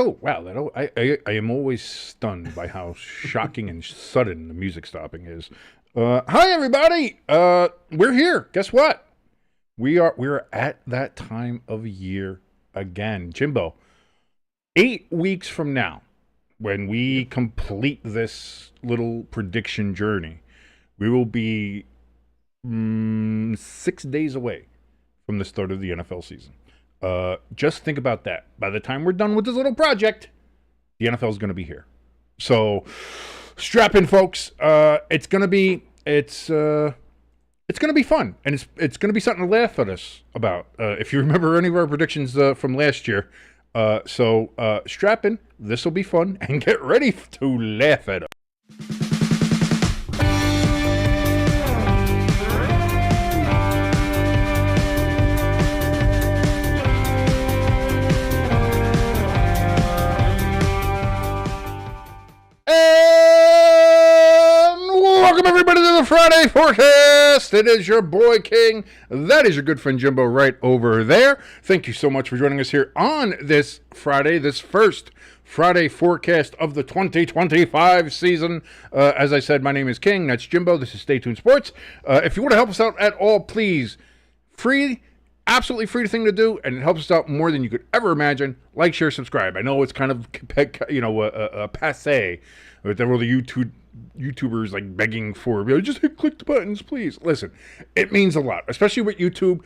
Oh, wow. I am always stunned by how shocking and sudden the music stopping is. Hi, everybody. We're here. Guess what? We're at that time of year again. Jimbo, 8 weeks from now, when we complete this little prediction journey, we will be 6 days away from the start of the NFL season. Just think about that. By the time we're done with this little project, the NFL is going to be here. So strap in, folks. It's going to be fun, and it's going to be something to laugh at us about. If you remember any of our predictions from last year, so strap in. This will be fun, and get ready to laugh at us. Welcome, everybody, to the Friday Forecast. It is your boy, King. That is your good friend, Jimbo, right over there. Thank you so much for joining us here on this Friday, this first Friday Forecast of the 2025 season. As I said, my name is King. That's Jimbo. This is Stay Tuned Sports. If you want to help us out at all, please, absolutely free thing to do, and it helps us out more than you could ever imagine. Like, share, subscribe. I know it's kind of, passe. But there were the YouTubers like begging for, just click the buttons, please. Listen, it means a lot, especially with YouTube.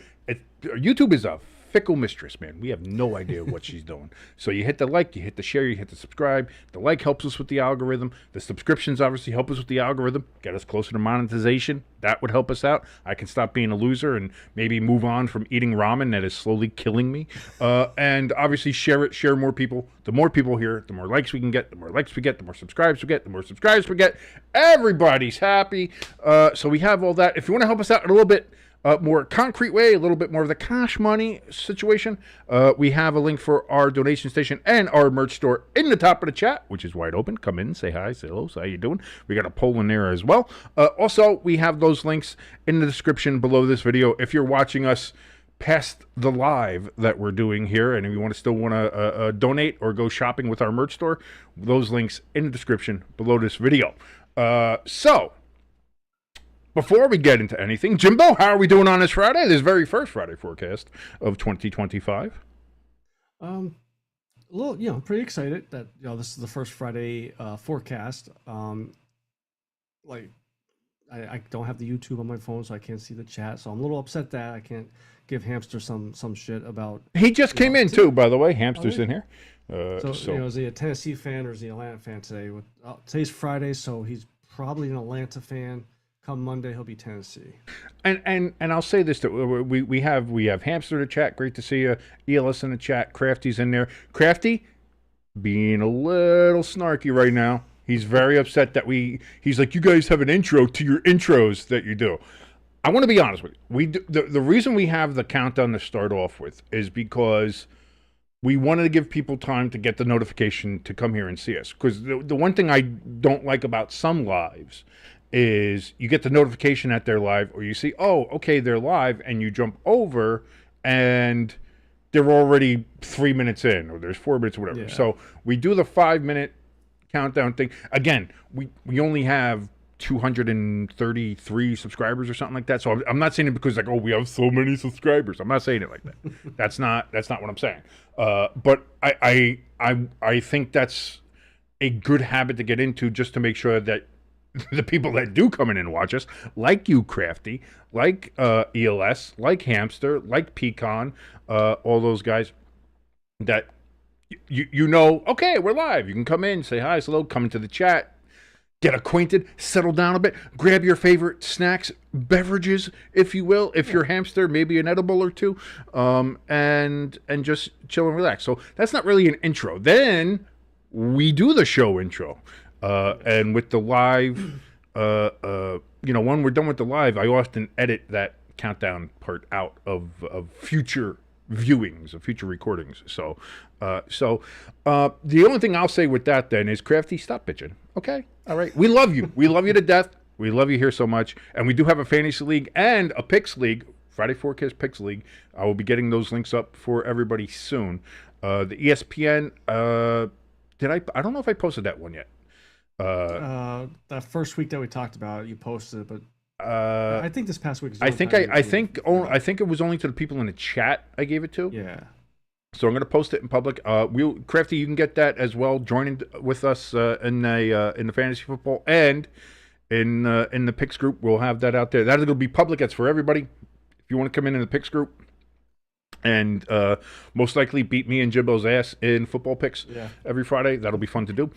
YouTube is a fickle mistress, man. We have no idea what she's doing. So you hit the like, you hit the share, you hit the subscribe. The like helps us with the algorithm. The subscriptions obviously help us with the algorithm, get us closer to monetization. That would help us out. I can stop being a loser and maybe move on from eating ramen that is slowly killing me. And obviously share more people. The more people here, the more likes we can get. The more likes we get, the more subscribes we get. The more subscribes we get, everybody's happy. So we have all that. If you want to help us out in a little bit more concrete way, a little bit more of the cash money situation, we have a link for our donation station and our merch store in the top of the chat, which is wide open. Come in, say hi, say hello, say how you doing. We got a poll in there as well. Also, we have those links in the description below this video. If you're watching us past the live that we're doing here, and if you still want to donate or go shopping with our merch store, those links in the description below this video. So, before we get into anything, Jimbo, how are we doing on this Friday? This very first Friday forecast of 2025. Well, pretty excited that this is the first Friday forecast. I don't have the YouTube on my phone, so I can't see the chat. So I'm a little upset that I can't give Hamster some shit about. He just came in too, by the way. Hamster's in here. So is he a Tennessee fan or is he an Atlanta fan today? Today's Friday, so he's probably an Atlanta fan. Come Monday, he'll be Tennessee. And I'll say this too. We have Hamster in the chat. Great to see you. ELS in the chat. Crafty's in there. Crafty being a little snarky right now. He's very upset that he's like, you guys have an intro to your intros that you do. I want to be honest with you. The reason we have the countdown to start off with is because we wanted to give people time to get the notification to come here and see us. Because the one thing I don't like about some lives is you get the notification that they're live, or you see, oh, okay, they're live, and you jump over, and they're already 3 minutes in, or there's 4 minutes, or whatever. Yeah. So we do the 5-minute countdown thing. Again, we only have 233 subscribers or something like that. So I'm not saying it because we have so many subscribers. I'm not saying it like that. That's not what I'm saying. But I think that's a good habit to get into, just to make sure that the people that do come in and watch us, like you, Crafty, like ELS, like Hamster, like Pecan, all those guys, that okay, we're live. You can come in, say hi, hello, come into the chat, get acquainted, settle down a bit, grab your favorite snacks, beverages, if you will. If you're Hamster, maybe an edible or two, and just chill and relax. So that's not really an intro. Then we do the show intro. And with the live, when we're done with the live, I often edit that countdown part out of future viewings, of future recordings. So the only thing I'll say with that then is, Crafty, stop bitching. Okay? All right. We love you. We love you to death. We love you here so much. And we do have a fantasy league and a picks league, Friday Forecast Picks League. I will be getting those links up for everybody soon. The ESPN. Did I? I don't know if I posted that one yet. That first week that we talked about, you posted, but I think this past week. I think it was only to the people in the chat I gave it to. Yeah. So I'm going to post it in public. Crafty, you can get that as well. Joining with us in the fantasy football and in the picks group. We'll have that out there. That'll be public. That's for everybody. If you want to come in the picks group and most likely beat me and Jimbo's ass in football picks every Friday, that'll be fun to do.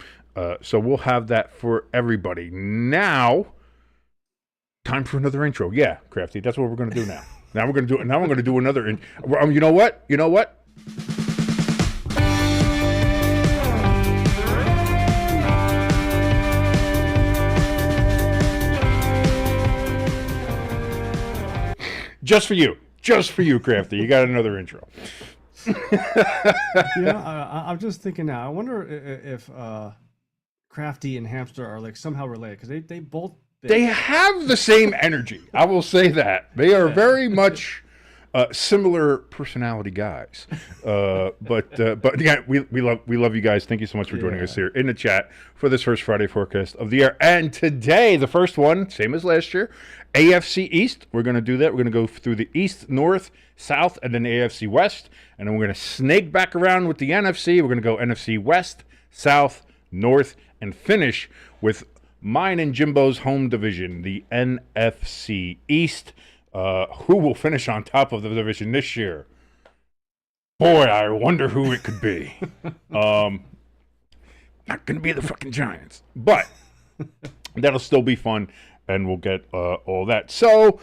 So we'll have that for everybody. Now, time for another intro. Yeah, Crafty, that's what we're going to do now. Now we're going to do it. Now I'm going to do another. You know what? You know what? Just for you, Crafty. You got another intro. I'm just thinking now. I wonder if Crafty and Hamster are like somehow related because they both. They have the same energy. I will say that they are very much similar personality guys. But yeah, we love you guys. Thank you so much for joining us here in the chat for this first Friday forecast of the year. And today, the first one, same as last year, AFC East. We're going to do that. We're going to go through the East, North, South, and then the AFC West. And then we're going to snake back around with the NFC. We're going to go NFC West, South, North, and finish with mine and Jimbo's home division, the NFC East. Who will finish on top of the division this year? Boy, I wonder who it could be. Not going to be the fucking Giants. But that'll still be fun, and we'll get all that. So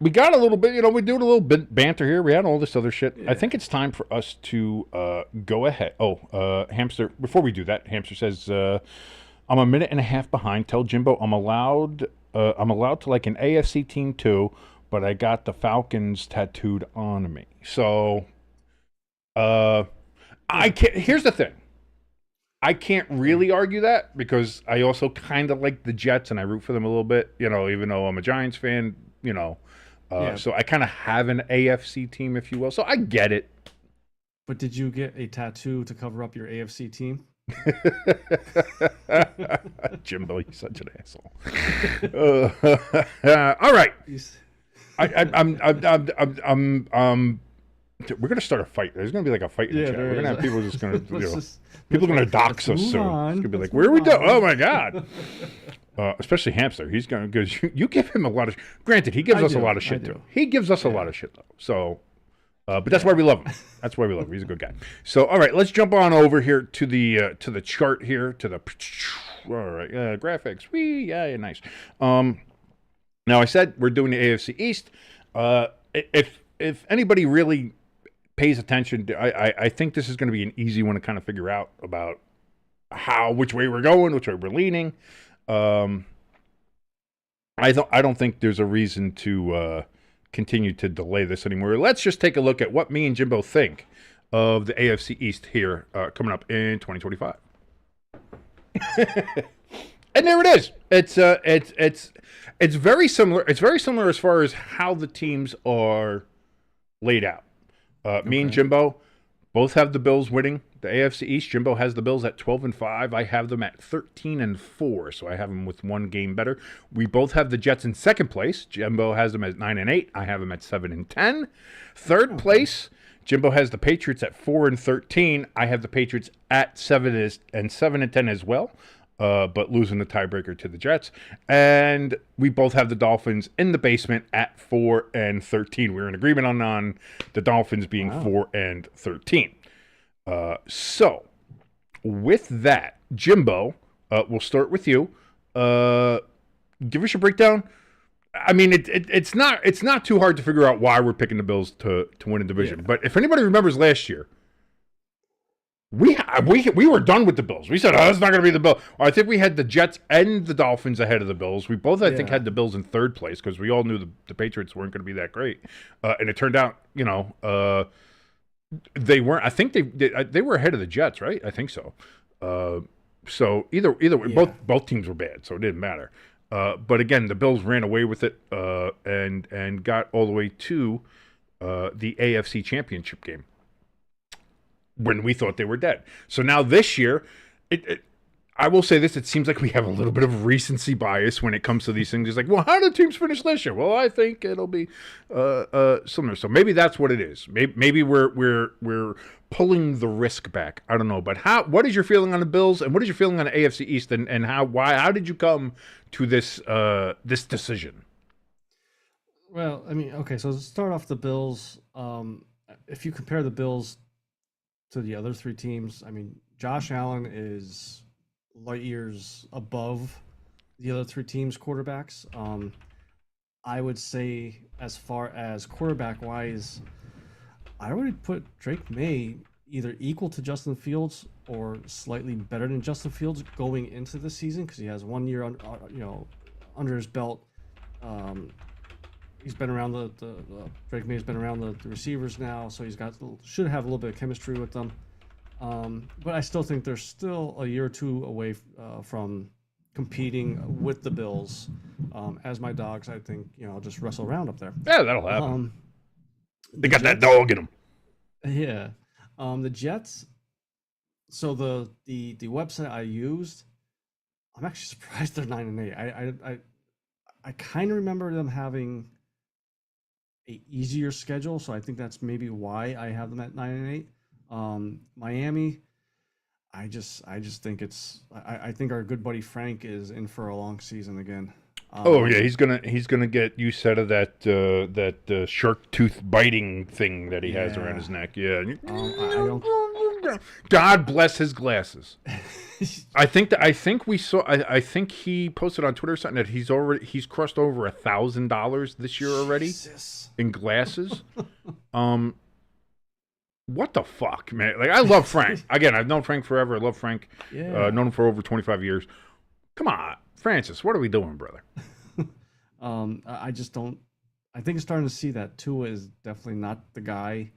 we got a little bit, we do a little bit banter here. We had all this other shit. Yeah. I think it's time for us to go ahead. Hamster, before we do that, Hamster says, I'm a minute and a half behind. Tell Jimbo I'm allowed to like an AFC team too, but I got the Falcons tattooed on me. So, I can't. Here's the thing. I can't really argue that because I also kind of like the Jets and I root for them a little bit. Even though I'm a Giants fan. So I kind of have an AFC team, if you will. So I get it. But did you get a tattoo to cover up your AFC team? Jimbo, you're such an asshole. All right, we're gonna start a fight. There's gonna be like a fight in the chat. We're gonna have people just gonna, people are gonna dox us soon. It's gonna be like, where are we going? Oh my god. Especially Hamster. He's gonna because you give him a lot of. Granted, he gives us a lot of shit too. He gives us a lot of shit though. So. But that's why we love him. That's why we love him. He's a good guy. So, all right, let's jump on over here to the chart here, to the all right, graphics. Nice. Now I said we're doing the AFC East. If anybody really pays attention, I think this is going to be an easy one to kind of figure out about which way we're going, which way we're leaning. I don't think there's a reason to continue to delay this anymore. Let's just take a look at what me and Jimbo think of the AFC East here coming up in 2025. And there it is. It's very similar. It's very similar as far as how the teams are laid out. Me and Jimbo both have the Bills winning the AFC East. Jimbo has the Bills at 12-5. I have them at 13-4, so I have them with one game better. We both have the Jets in second place. Jimbo has them at 9-8. I have them at 7-10. Third place, Jimbo has the Patriots at 4-13. I have the Patriots at 7-10 as well, but losing the tiebreaker to the Jets. And we both have the Dolphins in the basement at 4-13. We're in agreement on the Dolphins being 4-13. So, with that, Jimbo, we'll start with you. Give us your breakdown. I mean, it's not too hard to figure out why we're picking the Bills to win a division. Yeah. But if anybody remembers last year, we were done with the Bills. We said, it's not going to be the Bills. I think we had the Jets and the Dolphins ahead of the Bills. We both, I think, had the Bills in third place because we all knew the Patriots weren't going to be that great. And it turned out, they weren't. I think they were ahead of the Jets, right? I think so. So either way, both teams were bad, so it didn't matter. But again, the Bills ran away with it and got all the way to the AFC Championship game. when we thought they were dead. So now this year, I will say this, it seems like we have a little bit of recency bias when it comes to these things. It's like, well, how did teams finish last year? Well, I think it'll be similar. So maybe that's what it is. Maybe we're pulling the risk back. I don't know. But what is your feeling on the Bills, and what is your feeling on the AFC East, and how did you come to this decision? Well, I mean, okay, so to start off the Bills, if you compare the Bills to the other three teams, I mean, Josh Allen is light years above the other three teams' quarterbacks. I would say, as far as quarterback wise, I would put Drake May either equal to Justin Fields or slightly better than Justin Fields going into the season, because he has 1 year under his belt. He's been around the Drake May's been around the receivers now, so he's should have a little bit of chemistry with them. But I still think they're still a year or two away from competing with the Bills. As my dogs, I think I'll just wrestle around up there. Yeah, that'll happen. They got Jets, that dog in them. Yeah, the Jets. So the website I used, I'm actually surprised they're 9-8. I kind of remember them having a easier schedule, so I think that's maybe why I have them at 9-8. Miami, I just think I think our good buddy Frank is in for a long season again. Oh yeah, he's gonna get used out of that shark tooth biting thing that he has around his neck. Yeah. God bless his glasses. I think he posted on Twitter something that he's crossed over $1,000 this year already. Jesus. In glasses. What the fuck, man? Like, I love Frank. Again, I've known Frank forever. I love Frank. Yeah. Known him for over 25 years. Come on, Francis, what are we doing, brother? I just don't. I think I'm starting to see that Tua is definitely not the guy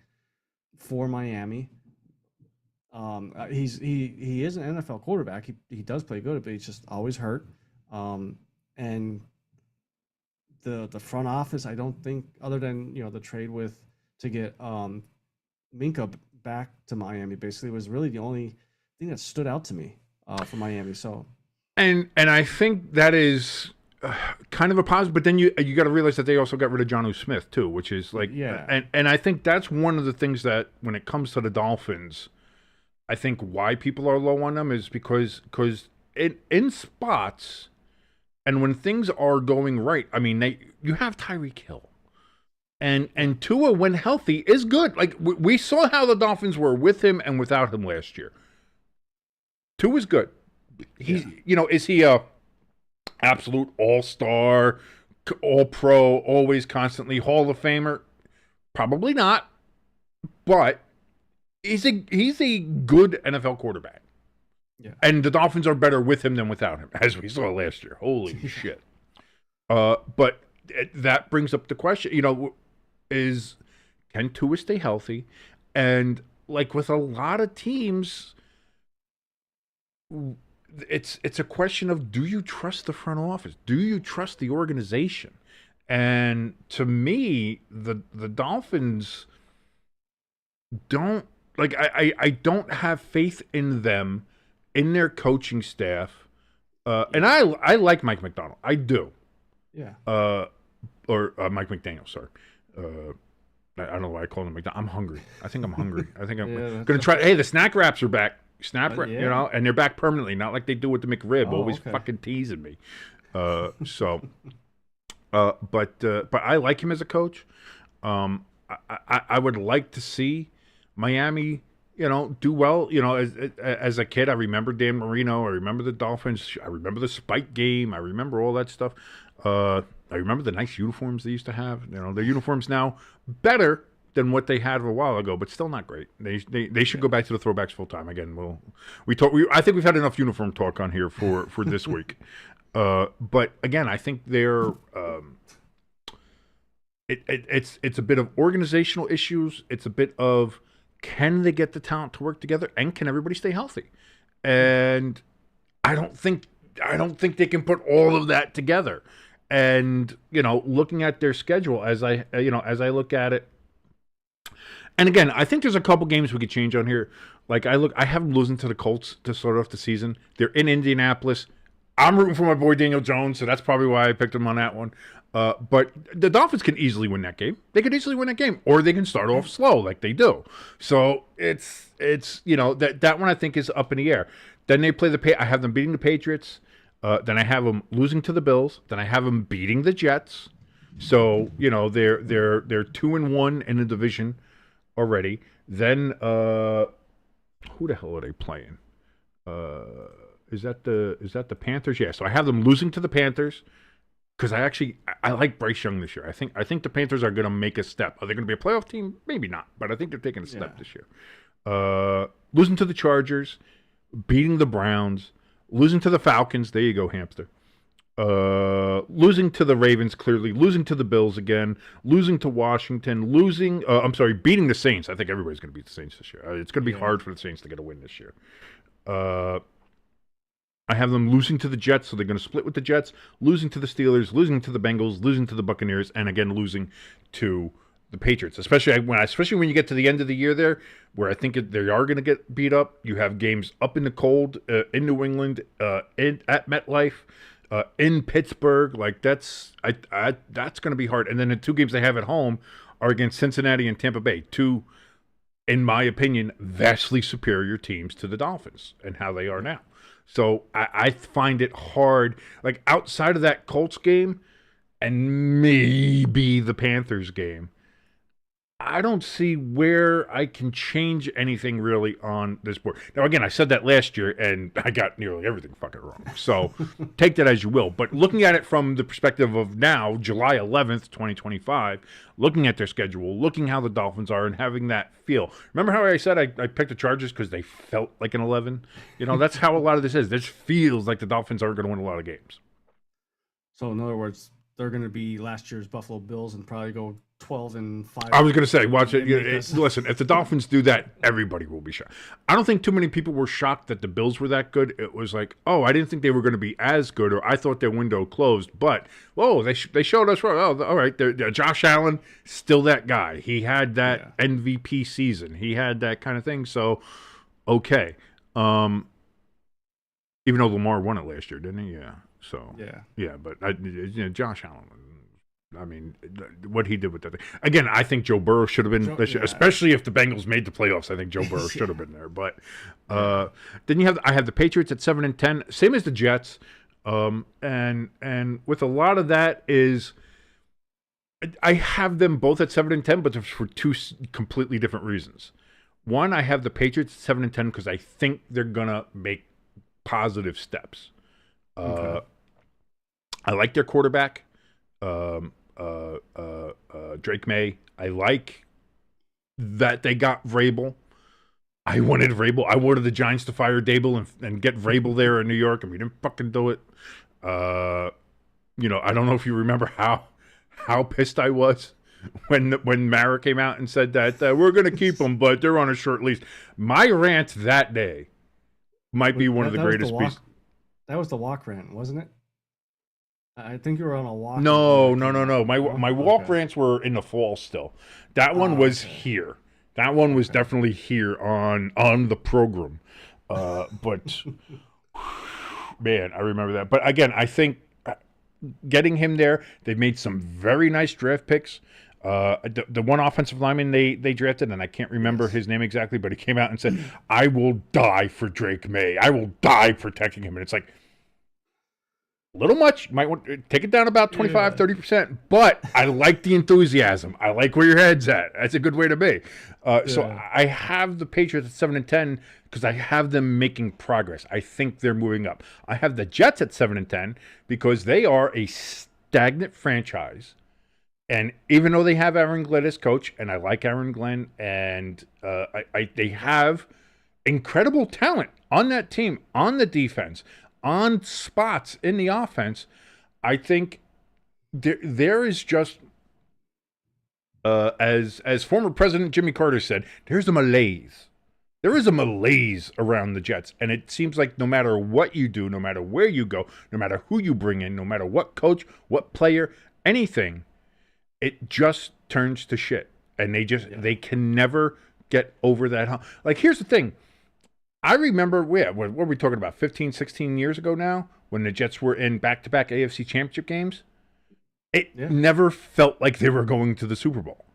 for Miami. He is an NFL quarterback. He does play good, but he's just always hurt. And the front office, I don't think, other than the trade to get Minka back to Miami, basically was really the only thing that stood out to me for Miami. So, and I think that is kind of a positive. But then you got to realize that they also got rid of Jonnu Smith too, which is like, and I think that's one of the things that when it comes to the Dolphins, I think why people are low on them is because in spots, and when things are going right, I mean, you have Tyreek Hill. And Tua, when healthy, is good. Like, we saw how the Dolphins were with him and without him last year. Tua's good. He's, is he a absolute all-star, all-pro, always, constantly Hall of Famer? Probably not. But he's a good NFL quarterback. Yeah. And the Dolphins are better with him than without him, as we saw last year. Holy shit. But that brings up the question, can Tua stay healthy? And like with a lot of teams, it's a question of, do you trust the front office? Do you trust the organization? And to me, the Dolphins don't, like, I don't have faith in them, in their coaching staff. And I like Mike McDonald. I do. Yeah. Or Mike McDaniel, sorry. I don't know why I called him McDonald. I'm hungry. I think I'm hungry. I think I'm going to try. Hey, the snack wraps are back. And they're back permanently, not like they do with the McRib. Always fucking teasing me. But I like him as a coach. I would like to see Miami, do well. As a kid, I remember Dan Marino. I remember the Dolphins. I remember the Spike game. I remember all that stuff. I remember the nice uniforms they used to have. Their uniforms now better than what they had a while ago, but still not great. They should go back to the throwbacks full time again. I think we've had enough uniform talk on here for this week. But again, I think they're it's a bit of organizational issues. It's a bit of, can they get the talent to work together, and can everybody stay healthy? And I don't think they can put all of that together. And looking at their schedule, as I look at it, And again, I think there's a couple games we could change on here. Like I have them losing to the Colts to start off the season. They're in Indianapolis. I'm rooting for my boy Daniel Jones, so that's probably why I picked him on that one. But the Dolphins can easily win that game. They could easily win that game, or they can start off slow like they do. So it's that one I think is up in the air. Then they play I have them beating the Patriots. Then I have them losing to the Bills. Then I have them beating the Jets. So they're 2-1 in the division already. Then who the hell are they playing? Is that the Panthers? Yeah. So I have them losing to the Panthers because I like Bryce Young this year. I think the Panthers are going to make a step. Are they going to be a playoff team? Maybe not, but I think they're taking a step this year. Losing to the Chargers, beating the Browns, losing to the Falcons. There you go, hamster. Losing to the Ravens, clearly. Losing to the Bills again. Losing to Washington. Beating the Saints. I think everybody's going to beat the Saints this year. It's going to be hard for the Saints to get a win this year. I have them losing to the Jets, so they're going to split with the Jets. Losing to the Steelers. Losing to the Bengals. Losing to the Buccaneers. And again, losing to the Patriots. Especially when you get to the end of the year there, where I think they are going to get beat up. You have games up in the cold in New England, at MetLife. In Pittsburgh, like that's going to be hard. And then the two games they have at home are against Cincinnati and Tampa Bay, two, in my opinion, vastly superior teams to the Dolphins and how they are now. So I find it hard, like outside of that Colts game and maybe the Panthers game, I don't see where I can change anything really on this board. Now, again, I said that last year, and I got nearly everything fucking wrong. So take that as you will. But looking at it from the perspective of now, July 11th, 2025, looking at their schedule, looking how the Dolphins are, and having that feel. Remember how I said I picked the Chargers because they felt like an 11? That's how a lot of this is. This feels like the Dolphins are going to win a lot of games. So, in other words, they're going to be last year's Buffalo Bills and probably go 12-5. I was going to say, watch it. Listen, if the Dolphins do that, everybody will be shocked. I don't think too many people were shocked that the Bills were that good. It was like, oh, I didn't think they were going to be as good, or I thought their window closed. But, whoa, they showed us wrong. Oh, all right. Josh Allen, still that guy. He had that MVP season. He had that kind of thing. So, okay. Even though Lamar won it last year, didn't he? Yeah. So, but Josh Allen. I mean, what he did with that thing. Again, I think Joe Burrow should have been, especially if the Bengals made the playoffs. I think Joe Burrow should have been there. But then I have the Patriots at 7-10, same as the Jets. And with a lot of that is, I have them both at 7-10, but for two completely different reasons. One, I have the Patriots at 7-10 because I think they're gonna make positive steps. I like their quarterback. Drake May. I like that they got Vrabel. I wanted Vrabel. I wanted the Giants to fire Dable and get Vrabel there in New York, and we didn't fucking do it. I don't know if you remember how pissed I was when Mara came out and said that we're going to keep them, but they're on a short leash. My rant that day might be one of the greatest pieces. That was the walk rant, wasn't it? I think you were on a walk. No. My walk rants were in the fall still. That one was here. That one was definitely here on the program. But man, I remember that. But again, I think getting him there, they've made some very nice draft picks. The one offensive lineman they drafted, and I can't remember his name exactly, but he came out and said, "I will die for Drake May. I will die protecting him." And it's like, little much. You might want to take it down about 25-30%, but I like the enthusiasm. I like where your head's at. That's a good way to be. So I have the Patriots at 7-10 because I have them making progress. I think they're moving up. I have the Jets at 7-10 because they are a stagnant franchise. And even though they have Aaron Glenn as coach, and I like Aaron Glenn, and they have incredible talent on that team, on the defense, on spots in the offense, I think there is just, as former President Jimmy Carter said, there's a malaise. There is a malaise around the Jets, and it seems like no matter what you do, no matter where you go, no matter who you bring in, no matter what coach, what player, anything, it just turns to shit. and they can never get over that hump. Like, here's the thing. I remember, what were we talking about, 15, 16 years ago now, when the Jets were in back-to-back AFC championship games? It never felt like they were going to the Super Bowl.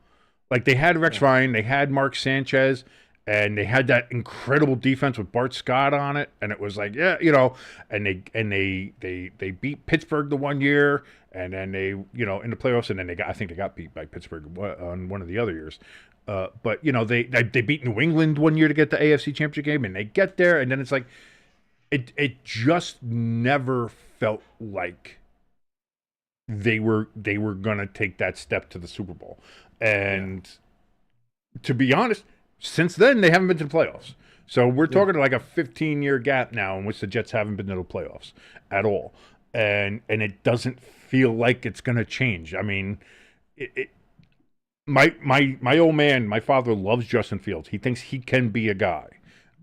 Like, they had Rex Ryan, they had Mark Sanchez, and they had that incredible defense with Bart Scott on it, and it was like, and they beat Pittsburgh the one year, and then they, in the playoffs, and then I think they got beat by Pittsburgh on one of the other years. But they beat New England one year to get the AFC Championship game, and they get there, and then it's like, it just never felt like they were gonna take that step to the Super Bowl. And to be honest, since then they haven't been to the playoffs. So we're talking like a 15-year gap now in which the Jets haven't been to the playoffs at all, and it doesn't feel like it's gonna change. I mean, My old man, my father loves Justin Fields. He thinks he can be a guy.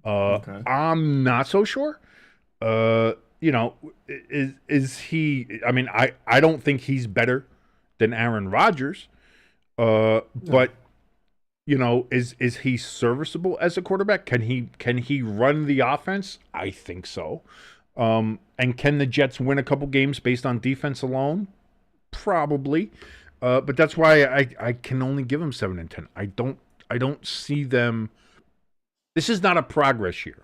I'm not so sure. Is he? I mean, I don't think he's better than Aaron Rodgers. But is he serviceable as a quarterback? Can he run the offense? I think so. And can the Jets win a couple games based on defense alone? Probably. But that's why I can only give them 7 and 10. I don't see them. This is not a progress year.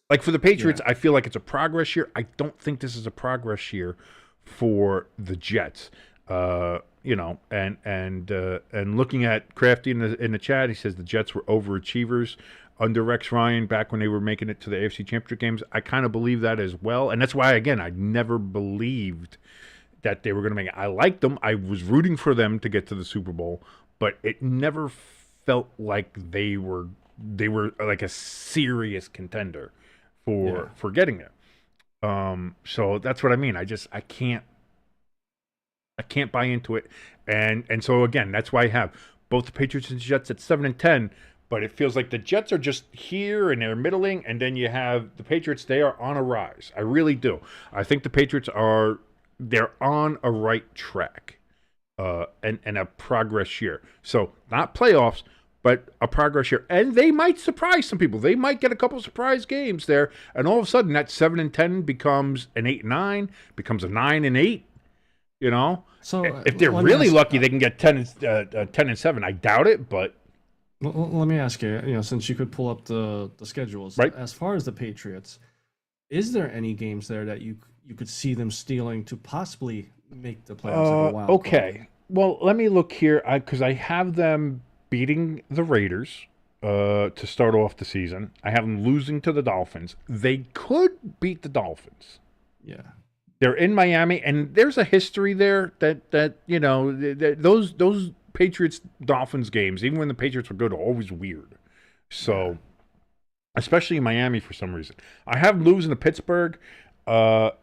Like for the Patriots, I feel like it's a progress year. I don't think this is a progress year for the Jets. And looking at Crafty in the chat, he says the Jets were overachievers under Rex Ryan back when they were making it to the AFC Championship games. I kind of believe that as well, and that's why I never believed that they were going to make it. I liked them. I was rooting for them to get to the Super Bowl, but it never felt like they were like a serious contender for getting there. So that's what I mean. I can't buy into it. And so again, that's why I have both the Patriots and the Jets at 7 and 10, but it feels like the Jets are just here and they're middling, and then you have the Patriots, they are on a rise. I really do. I think the Patriots they're on a right track, and a progress year. So not playoffs, but a progress year. And they might surprise some people. They might get a couple surprise games there, and all of a sudden that 7 and 10 becomes an 8 and 9, becomes a 9 and 8. So if they're really lucky, they can get 10 and 7. I doubt it, but let me ask you. Since you could pull up the schedules, right? As far as the Patriots, is there any games there that you could see them stealing to possibly make the playoffs like a wild okay. card? Well, let me look here because I have them beating the Raiders to start off the season. I have them losing to the Dolphins. They could beat the Dolphins. Yeah. They're in Miami, and there's a history there that those Patriots Dolphins games, even when the Patriots were good, are always weird. So, especially in Miami for some reason, I have them losing to Pittsburgh. I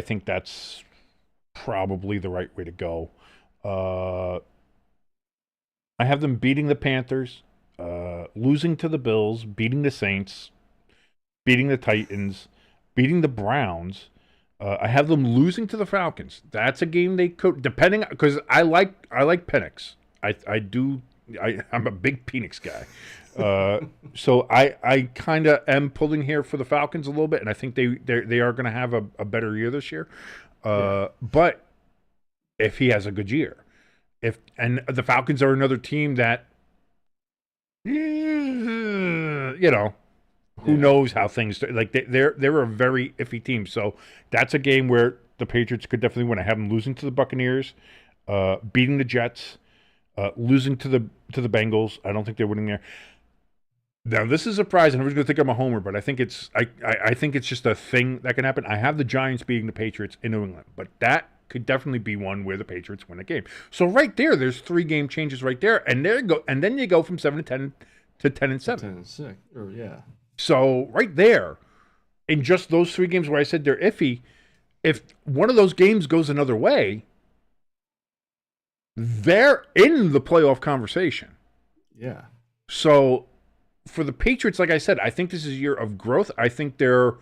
think that's probably the right way to go. I have them beating the Panthers, losing to the Bills, beating the Saints, beating the Titans, beating the Browns. I have them losing to the Falcons. That's a game they could, depending, because I like Penix. I'm a big Penix guy. So I kind of am pulling here for the Falcons a little bit, and I think they are going to have a better year this year. But if he has a good year, and the Falcons are another team that, who knows how things like they're a very iffy team. So that's a game where the Patriots could definitely win. I have them losing to the Buccaneers, beating the Jets, losing to the Bengals. I don't think they're winning there. Now this is a surprise, and everyone's going to think I'm a homer, but I think it's just a thing that can happen. I have the Giants beating the Patriots in New England, but that could definitely be one where the Patriots win a game. So right there's 3 game changes right there, and then you go from 7 and 10 to 10 and 7. 10 and 6, or yeah. So right there, in just those 3 games where I said they're iffy, if one of those games goes another way, they're in the playoff conversation. Yeah. So for the Patriots, like I said, I think this is a year of growth. I think they're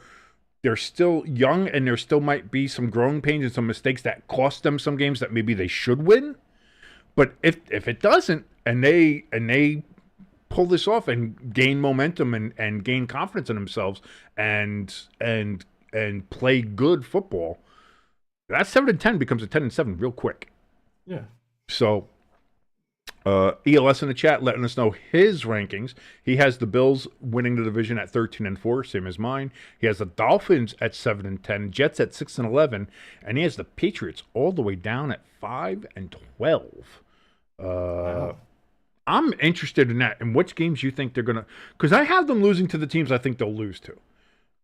still young, and there still might be some growing pains and some mistakes that cost them some games that maybe they should win. But if it doesn't, and they pull this off and gain momentum and gain confidence in themselves and play good football, that 7-10 becomes a 10-7 real quick. Yeah. So ELS in the chat letting us know his rankings. He has the Bills winning the division at 13-4, same as mine. He has the Dolphins at 7-10, Jets at 6-11, and he has the Patriots all the way down at 5-12. Wow. I'm interested in that, and which games you think they're gonna. Because I have them losing to the teams I think they'll lose to.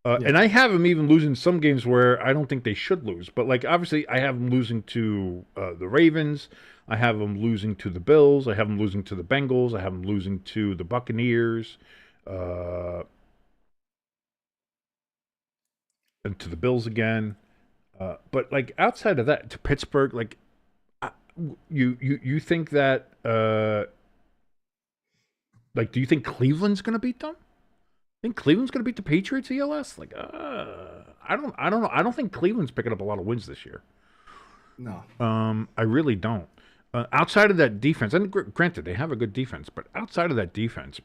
And I have them even losing some games where I don't think they should lose. But, like, obviously, I have them losing to the Ravens. I have them losing to the Bills. I have them losing to the Bengals. I have them losing to the Buccaneers. And to the Bills again. But, like, outside of that, to Pittsburgh, like, you think that, like, do you think Cleveland's going to beat them? Think Cleveland's going to beat the Patriots, ELS? Like, I don't know. I don't think Cleveland's picking up a lot of wins this year. No. I really don't. Outside of that defense, and granted, they have a good defense, but outside of that defense,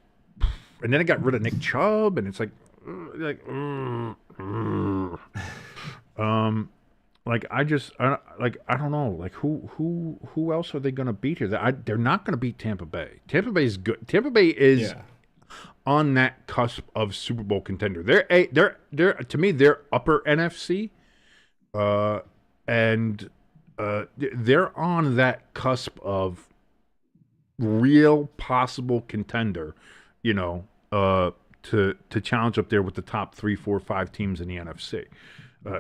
and then it got rid of Nick Chubb, and it's like I don't know. Like, who else are they going to beat here? They're not going to beat Tampa Bay. Tampa Bay is good. Tampa Bay is on that cusp of Super Bowl contender. They're to me they're upper NFC, and they're on that cusp of real possible contender. You know, to challenge up there with the top 3, 4, 5 teams in the NFC.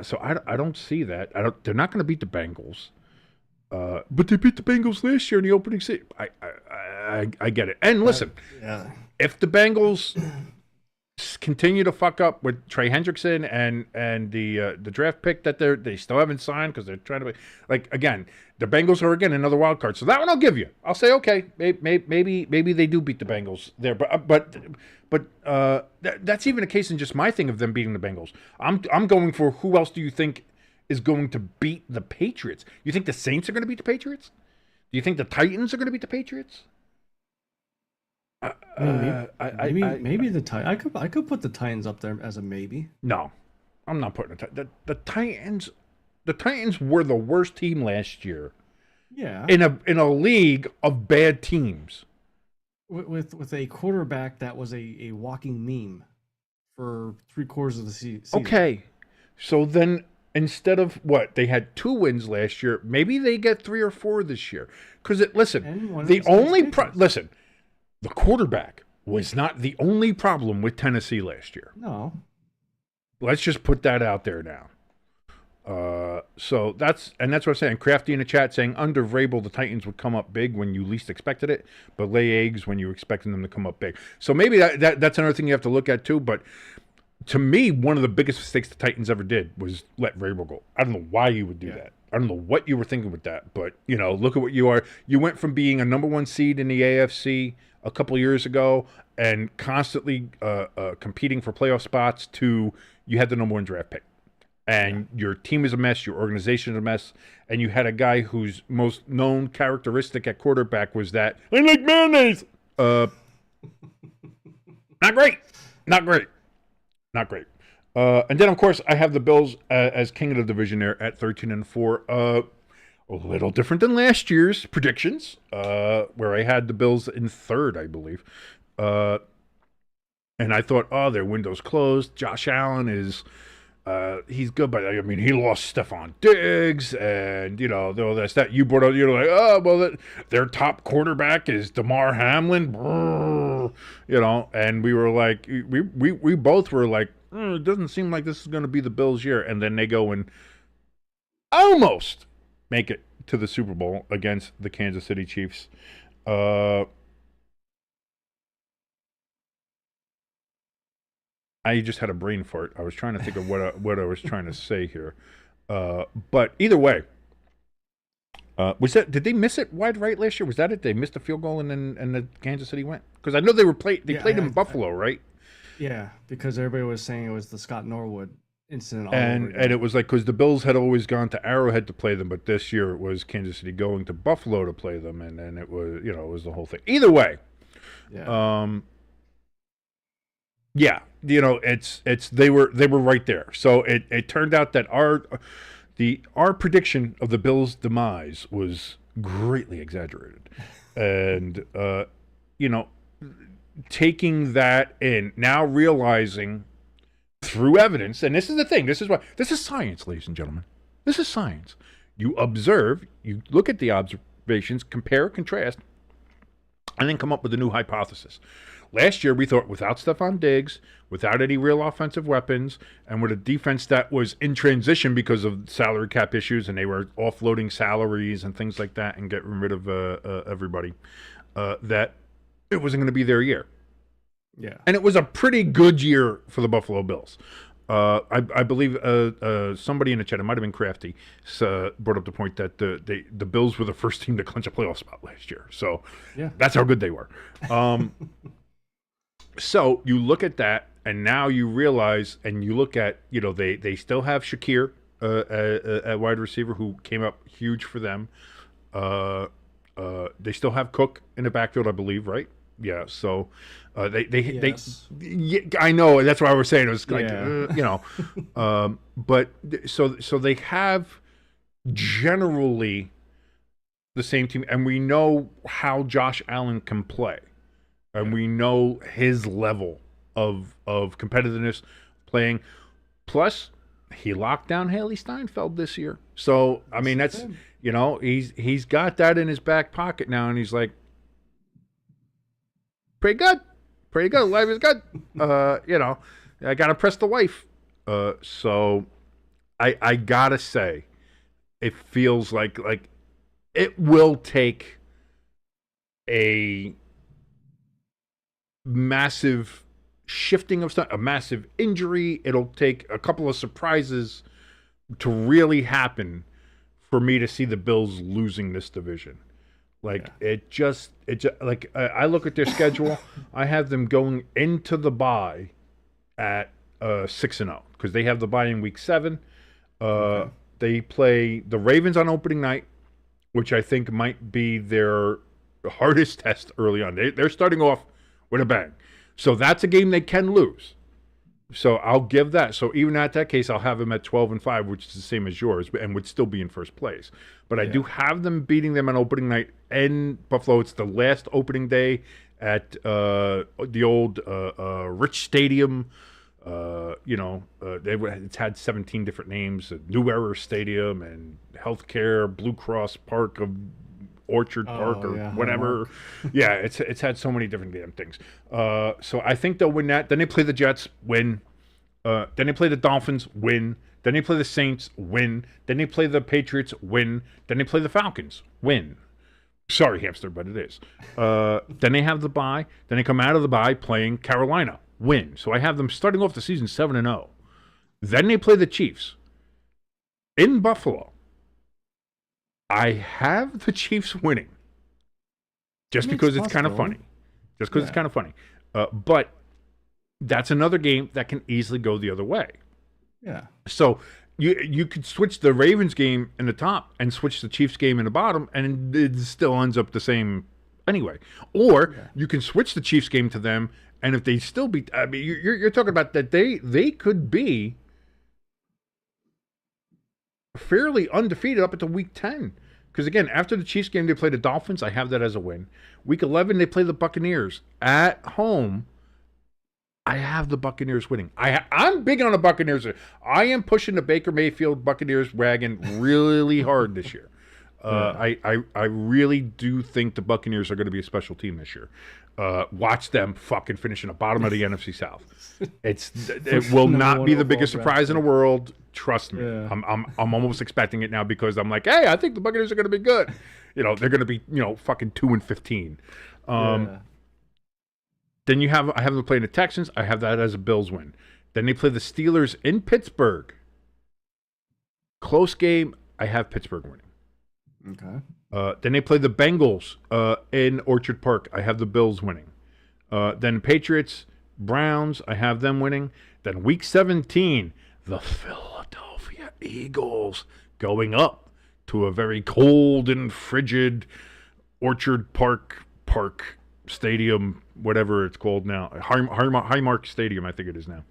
So I don't see that. They're not going to beat the Bengals. But they beat the Bengals last year in the opening season. I get it. And listen, if the Bengals continue to fuck up with Trey Hendrickson and the draft pick that they still haven't signed because they're trying to like again, the Bengals are again another wild card. So that one I'll give you. I'll say okay, maybe they do beat the Bengals there, but that's even a case in just my thing of them beating the Bengals. I'm going for who else do you think is going to beat the Patriots? You think the Saints are going to beat the Patriots? Do you think the Titans are going to beat the Patriots? Maybe the Titans. I could put the Titans up there as a maybe. No, I'm not putting the Titans. The Titans were the worst team last year. Yeah. In a league of bad teams. With a quarterback that was a walking meme for 3/4 of the season. Okay, so then instead of what they had 2 wins last year, maybe they get 3 or 4 this year. Because listen. The quarterback was not the only problem with Tennessee last year. No. Let's just put that out there now. So that's what I'm saying. Crafty in the chat saying under Vrabel, the Titans would come up big when you least expected it, but lay eggs when you were expecting them to come up big. So maybe that's another thing you have to look at too. But to me, one of the biggest mistakes the Titans ever did was let Vrabel go. I don't know why you would do that. I don't know what you were thinking with that, but look at what you are. You went from being a number 1 seed in the AFC a couple years ago and constantly competing for playoff spots to you had the number 1 draft pick. And your team is a mess, your organization is a mess, and you had a guy whose most known characteristic at quarterback was that, I like mayonnaise. Not great. And then, of course, I have the Bills as king of the division there at 13-4. A little different than last year's predictions, where I had the Bills in 3rd, I believe. And I thought, their window's closed. Josh Allen is... he's good, but I mean, he lost Stephon Diggs, and that's that. You brought up, their top quarterback is DeMar Hamlin, and we were like, we both were like, it doesn't seem like this is going to be the Bills' year, and then they go and almost make it to the Super Bowl against the Kansas City Chiefs. I just had a brain fart. I was trying to think of what I was trying to say here. But either way, did they miss it wide right last year? Was that it? They missed a field goal and the Kansas City went? Because I know they played in Buffalo, right? Yeah, because everybody was saying it was the Scott Norwood incident all over again. And it was like, because the Bills had always gone to Arrowhead to play them, but this year it was Kansas City going to Buffalo to play them, and then it was, it was the whole thing. Either way, yeah, it's they were right there. So it turned out that our prediction of the Bills' demise was greatly exaggerated, and taking that in, now realizing through evidence, and this is the thing, this is science, ladies and gentlemen. This is science. You observe, you look at the observations, compare, contrast, and then come up with a new hypothesis. Last year, we thought without Stephon Diggs, without any real offensive weapons, and with a defense that was in transition because of salary cap issues, and they were offloading salaries and things like that and getting rid of everybody, that it wasn't going to be their year. Yeah. And it was a pretty good year for the Buffalo Bills. I believe somebody in the chat, it might have been Crafty, brought up the point that the Bills were the first team to clinch a playoff spot last year. So that's how good they were. So you look at that, and now you realize, and you look at, they still have Shakir at wide receiver, who came up huge for them. They still have Cook in the backfield, I believe, right? Yeah, so Yes. I know, that's why I was saying it was like, but so they have generally the same team, and we know how Josh Allen can play, and we know his level of competitiveness playing. Plus, he locked down Haley Steinfeld this year, so I mean that's he's got that in his back pocket now, and he's like, pretty good. Life is good. I gotta press the wife. So I gotta say, it feels like it will take a massive shifting of stuff, a massive injury. It'll take a couple of surprises to really happen for me to see the Bills losing this division. It just like I look at their schedule. I have them going into the bye at 6-0 because they have the bye in week 7. They play the Ravens on opening night, which I think might be their hardest test early on. They're starting off with a bang, so that's a game they can lose. So I'll give that. So even at that case, I'll have them at 12-5, which is the same as yours, and would still be in first place. But I do have them beating them on opening night in Buffalo. It's the last opening day at the old Rich Stadium. It's had 17 different names: New Era Stadium and Healthcare, Blue Cross Park of Orchard Park whatever. Yeah, it's had so many different damn things. So I think they'll win that. Then they play the Jets, win. Then they play the Dolphins, win. Then they play the Saints, win. Then they play the Patriots, win. Then they play the Falcons, win. Sorry, hamster, but it is. Then they have the bye. Then they come out of the bye playing Carolina, win. So I have them starting off the season 7-0. Then they play the Chiefs in Buffalo. I have the Chiefs winning just because it's kind of funny. Just because it's kind of funny. But that's another game that can easily go the other way. Yeah. So you could switch the Ravens game in the top and switch the Chiefs game in the bottom, and it still ends up the same anyway. Or you can switch the Chiefs game to them, and if they still beat, I mean, you're talking about that they could be fairly undefeated up until week 10. Because again, after the Chiefs game, they play the Dolphins. I have that as a win. Week 11, they play the Buccaneers at home. I have the Buccaneers winning. I'm big on the Buccaneers. I am pushing the Baker Mayfield Buccaneers wagon really hard this year. I really do think the Buccaneers are going to be a special team this year. Watch them fucking finish in the bottom of the NFC South. It will not be the biggest surprise in the world. Trust me. Yeah. I'm almost expecting it now because I'm like, hey, I think the Buccaneers are going to be good. They're going to be fucking 2-15. Then I have them playing the Texans. I have that as a Bills win. Then they play the Steelers in Pittsburgh. Close game. I have Pittsburgh winning. Okay. Then they play the Bengals in Orchard Park. I have the Bills winning. Then Patriots, Browns. I have them winning. Then Week 17, the Philadelphia Eagles going up to a very cold and frigid Orchard Park Stadium, whatever it's called now. Highmark Stadium, I think it is now.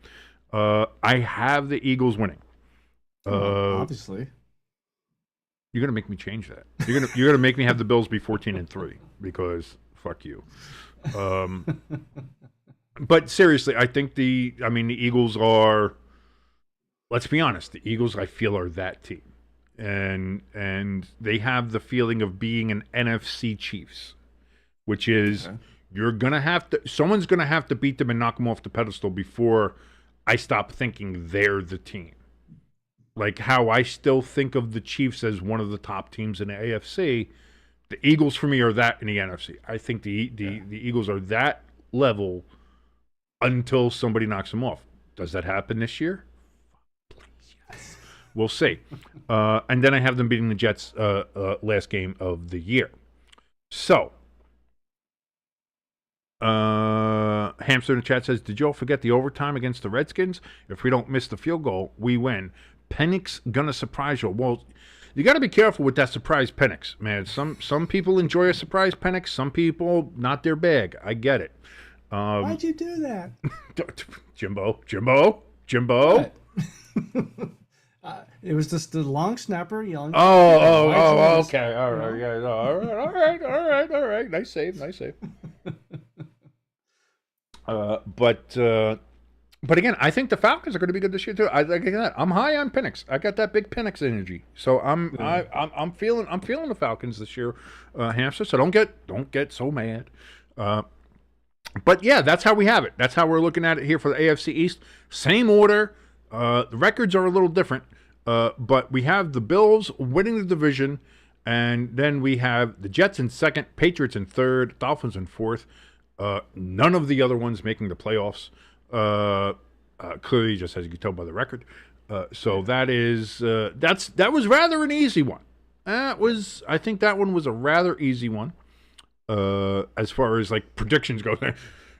I have the Eagles winning. Obviously. You're gonna make me change that. You're gonna make me have the Bills be 14-3 because fuck you. But seriously, I think the Eagles are. Let's be honest. The Eagles, I feel, are that team, and they have the feeling of being an NFC Chiefs, which is someone's gonna have to beat them and knock them off the pedestal before I stop thinking they're the team. Like how I still think of the Chiefs as one of the top teams in the AFC, the Eagles for me are that in the NFC. I think the Eagles are that level until somebody knocks them off. Does that happen this year? Please, yes. We'll see. And then I have them beating the Jets last game of the year. So, Hamster in the chat says, did you all forget the overtime against the Redskins? If we don't miss the field goal, we win. Penix gonna surprise you. Well, you got to be careful with that surprise Penix, man. Some people enjoy a surprise Penix. Some people, not their bag. I get it. Why'd you do that? Jimbo? It was just the long snapper yelling. Oh, okay. All right, guys. All right. Nice save. But again, I think the Falcons are going to be good this year too. I'm high on Penix. I got that big Penix energy, so I'm feeling the Falcons this year, Hamster. So don't get so mad. But yeah, that's how we have it. That's how we're looking at it here for the AFC East. Same order. The records are a little different, but we have the Bills winning the division, and then we have the Jets in second, Patriots in third, Dolphins in fourth. None of the other ones making the playoffs. Clearly, just as you can tell by the record. So that was rather an easy one. I think that one was a rather easy one. As far as like predictions go,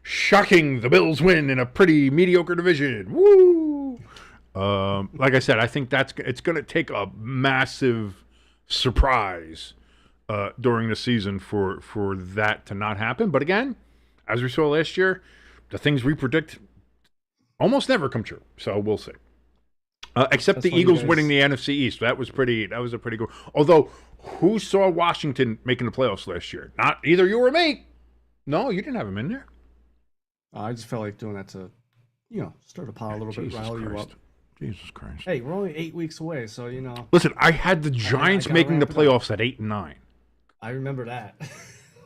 shocking, the Bills win in a pretty mediocre division. Woo! Like I said, I think it's going to take a massive surprise during the season for that to not happen. But again, as we saw last year, the things we predict almost never come true. So we'll see. Except the Eagles winning the NFC East. That was a pretty good. Although, who saw Washington making the playoffs last year? Not either you or me. No, you didn't have them in there. I just felt like doing that to, stir the pot a little bit, rile you up. Jesus Christ. Hey, we're only 8 weeks away, so Listen, I had the Giants making the playoffs at 8-9. I remember that.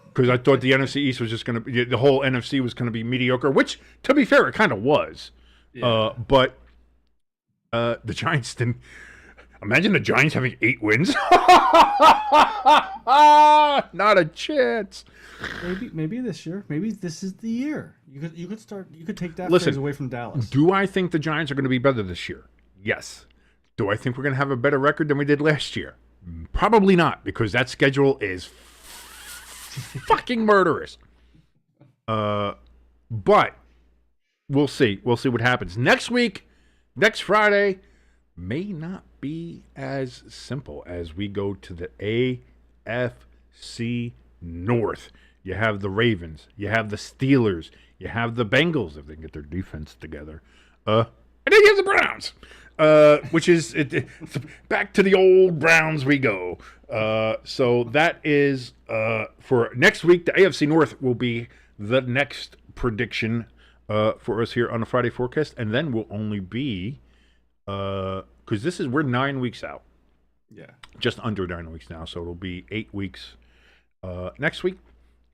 Because I thought the NFC East was just going to be, the whole NFC was going to be mediocre, which, to be fair, it kind of was. Yeah. But the Giants didn't. Imagine the Giants having 8 wins. Not a chance. Maybe this year. Maybe this is the year. You could take that phrase away from Dallas. Do I think the Giants are going to be better this year? Yes. Do I think we're going to have a better record than we did last year? Probably not, because that schedule is fucking murderous. But we'll see. We'll see what happens. Next week, next Friday, may not be as simple as we go to the AFC North. You have the Ravens. You have the Steelers. You have the Bengals, if they can get their defense together. And then you have the Browns, which is back to the old Browns we go. So that is for next week. The AFC North will be the next prediction for us here on the Friday forecast, and then we'll only be because we're 9 weeks out. Yeah, just under 9 weeks now, so it'll be 8 weeks next week,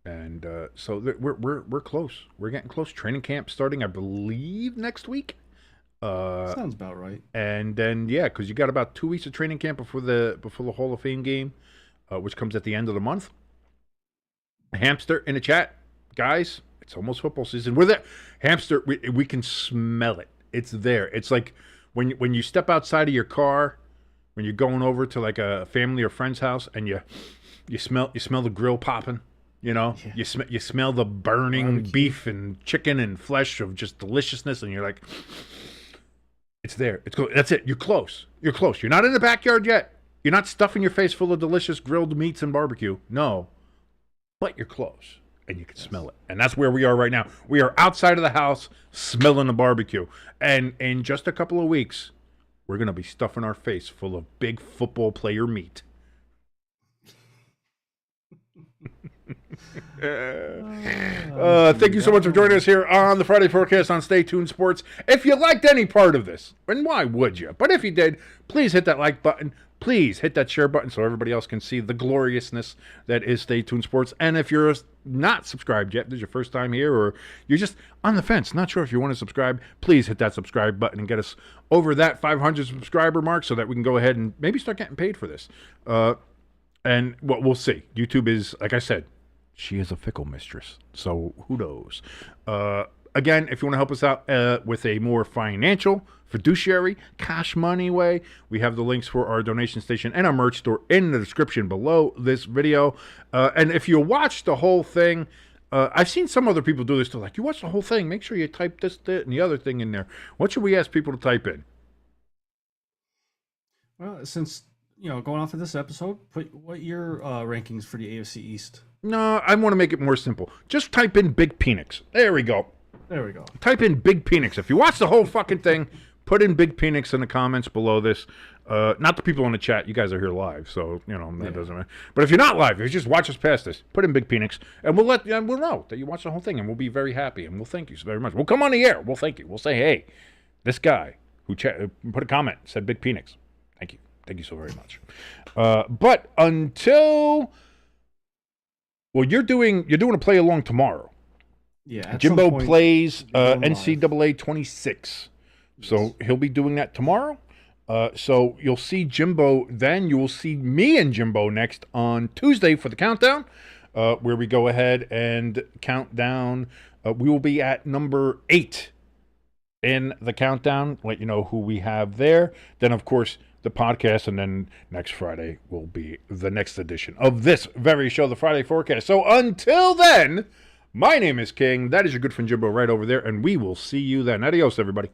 and so we're close. We're getting close. Training camp starting, I believe, next week. Sounds about right. And then because you got about 2 weeks of training camp before the Hall of Fame game, which comes at the end of the month. Hamster in the chat, guys. It's almost football season. We're there. Hamster, we can smell it. It's there. It's like when you step outside of your car, when you're going over to like a family or friend's house, and you smell the grill popping. Yeah. You smell the burning beef and chicken and flesh of just deliciousness, and you're like, It's there. That's it. You're close. You're close. You're not in the backyard yet. You're not stuffing your face full of delicious grilled meats and barbecue. No. But you're close. And you can smell it. And that's where we are right now. We are outside of the house smelling the barbecue. And in just a couple of weeks, we're going to be stuffing our face full of big football player meat. Thank you so much for joining us here on the Friday Forecast on Stay Tuned Sports. If you liked any part of this, and why would you? But if you did, please hit that like button. Please hit that share button so everybody else can see the gloriousness that is Stay Tuned Sports. And if you're not subscribed yet, this is your first time here, or you're just on the fence, not sure if you want to subscribe, please hit that subscribe button and get us over that 500 subscriber mark so that we can go ahead and maybe start getting paid for this. And what we'll see. YouTube is, like I said, she is a fickle mistress, so who knows? Again, if you want to help us out with a more financial, fiduciary, cash money way, we have the links for our donation station and our merch store in the description below this video. And if you watch the whole thing, I've seen some other people do this too. Like, you watch the whole thing, make sure you type this, that, and the other thing in there. What should we ask people to type in? Well, since, going off of this episode, put what your rankings for the AFC East. No, I want to make it more simple. Just type in Big Penix. There we go. There we go. Type in Big Penix. If you watch the whole fucking thing, put in Big Penix in the comments below this. Not the people in the chat. You guys are here live, so, that doesn't matter. But if you're not live, if you just watch us past this, put in Big Penix, and we'll know that you watched the whole thing, and we'll be very happy, and we'll thank you so very much. We'll come on the air. We'll thank you. We'll say, hey, this guy who put a comment, said Big Penix. Thank you. Thank you so very much. But until... Well, you're doing a play along tomorrow. Yeah. Jimbo plays NCAA 26. So he'll be doing that tomorrow. So you'll see Jimbo then. You will see me and Jimbo next on Tuesday for the countdown, where we go ahead and count down. We will be at number 8 in the countdown. Let you know who we have there. Then, of course, the podcast, and then next Friday will be the next edition of this very show, the Friday Forecast. So until then, my name is King. That is your good friend Jimbo right over there, and we will see you then. Adios, everybody.